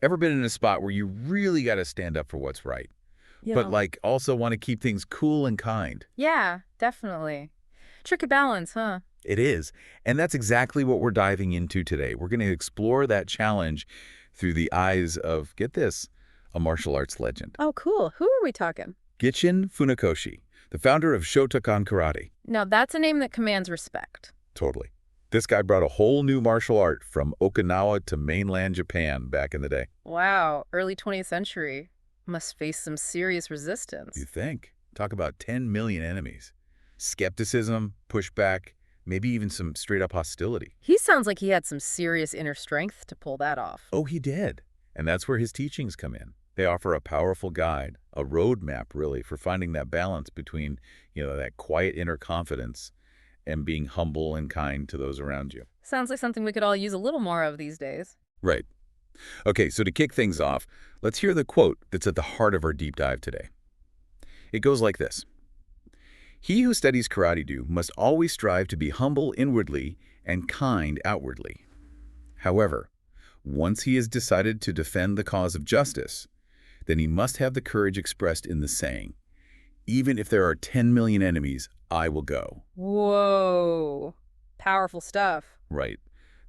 Ever been in a spot where you really got to stand up for what's right, but Yeah. also want to keep things cool and kind? Yeah, definitely. Tricky balance, huh? It is. And that's exactly what we're diving into today. We're going to explore that challenge through the eyes of, get this, a martial arts legend. Oh, cool. Who are we talking? Gichin Funakoshi, the founder of Shotokan Karate. Now, that's a name that commands respect. Totally. This guy brought a whole new martial art from Okinawa to mainland Japan back in the day. Wow, early 20th century. Must face some serious You resistance. think? Talk about 10 million enemies. Skepticism, pushback, maybe even some straight-up hostility. He sounds like he had some serious inner strength to pull that off. Oh, he did. And that's where his teachings come in. They offer a powerful guide, a roadmap, really, for finding that balance between, that quiet inner confidence and being humble and kind to those around you. Sounds like something we could all use a little more of these days. Right. Okay, so to kick things off, let's hear the quote that's at the heart of our deep dive today. It goes like this. He who studies karate-do must always strive to be humble inwardly and kind outwardly. However, once he has decided to defend the cause of justice, then he must have the courage expressed in the saying, even if there are 10 million enemies, I will go. Whoa. Powerful stuff. Right.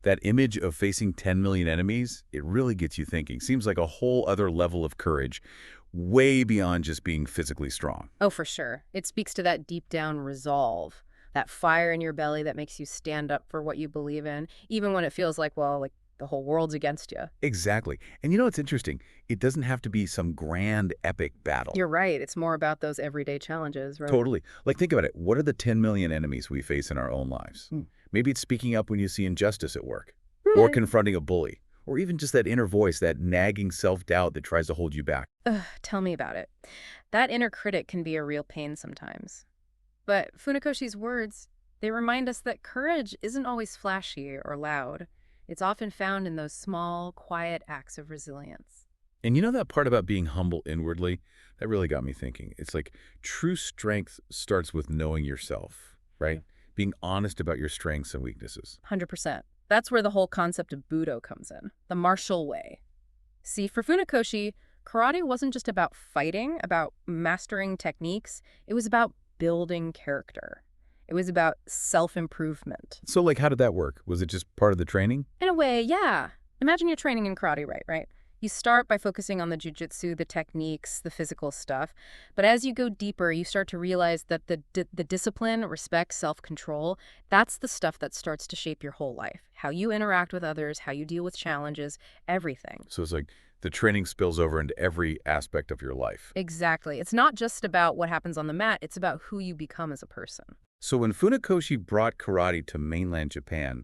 That image of facing 10 million enemies, it really gets you thinking. Seems like a whole other level of courage, way beyond just being physically strong. Oh, for sure. It speaks to that deep down resolve, that fire in your belly that makes you stand up for what you believe in, even when it feels like, well, like the whole world's against you. Exactly. And it's interesting. It doesn't have to be some grand, epic battle. You're right. It's more about those everyday challenges, right? Totally. Like, think about it. What are the 10 million enemies we face in our own lives? Hmm. Maybe it's speaking up when you see injustice at work, or Right. confronting a bully, or even just that inner voice, that nagging self-doubt that tries to hold you back. Ugh, tell me about it. That inner critic can be a real pain sometimes. But Funakoshi's words, they remind us that courage isn't always flashy or loud. It's often found in those small, quiet acts of resilience. And that part about being humble inwardly, that really got me thinking. It's like true strength starts with knowing yourself, right? Being honest about your strengths and weaknesses. 100%. That's where the whole concept of Budo comes in, the martial way. See, for Funakoshi, karate wasn't just about fighting, about mastering techniques. It was about building character. It was about self-improvement. So, like, how did that work? Was it just part of the training? In a way, yeah. Imagine you're training in karate, right? You start by focusing on the jujitsu, the techniques, the physical stuff. But as you go deeper, you start to realize that the discipline, respect, self-control, that's the stuff that starts to shape your whole life. How you interact with others, how you deal with challenges, everything. So it's like the training spills over into every aspect of your life. Exactly. It's not just about what happens on the mat, it's about who you become as a person. So when Funakoshi brought karate to mainland Japan,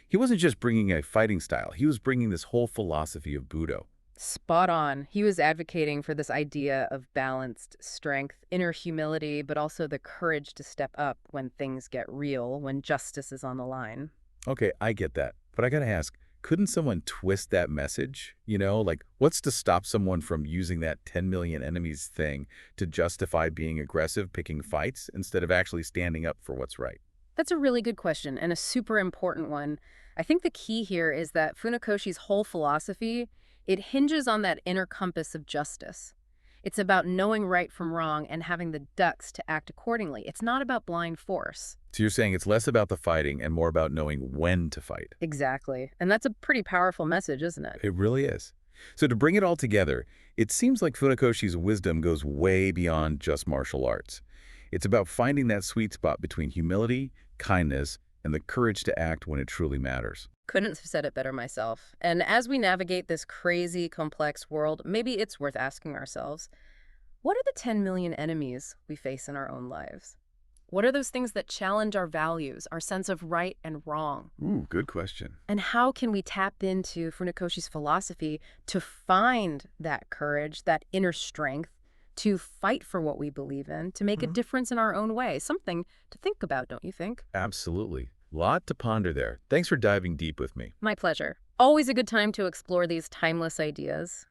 he wasn't just bringing a fighting style. He was bringing this whole philosophy of Budo. Spot on. He was advocating for this idea of balanced strength, inner humility, but also the courage to step up when things get real, when justice is on the line. Okay, I get that. But I gotta ask, couldn't someone twist that message? Like, what's to stop someone from using that 10 million enemies thing to justify being aggressive, picking fights, instead of actually standing up for what's right? That's a really good question and a super important one. I think the key here is that Funakoshi's whole philosophy, it hinges on that inner compass of justice. It's about knowing right from wrong and having the guts to act accordingly. It's not about blind force. So you're saying it's less about the fighting and more about knowing when to fight. Exactly. And that's a pretty powerful message, isn't it? It really is. So to bring it all together, it seems like Funakoshi's wisdom goes way beyond just martial arts. It's about finding that sweet spot between humility, kindness, and the courage to act when it truly matters. Couldn't have said it better myself. And as we navigate this crazy, complex world, maybe it's worth asking ourselves, what are the 10 million enemies we face in our own lives? What are those things that challenge our values, our sense of right and wrong? Ooh, good question. And how can we tap into Funakoshi's philosophy to find that courage, that inner strength, to fight for what we believe in, to make a difference in our own way? Something to think about, don't you think? Absolutely. Lot to ponder there. Thanks for diving deep with me. My pleasure. Always a good time to explore these timeless ideas.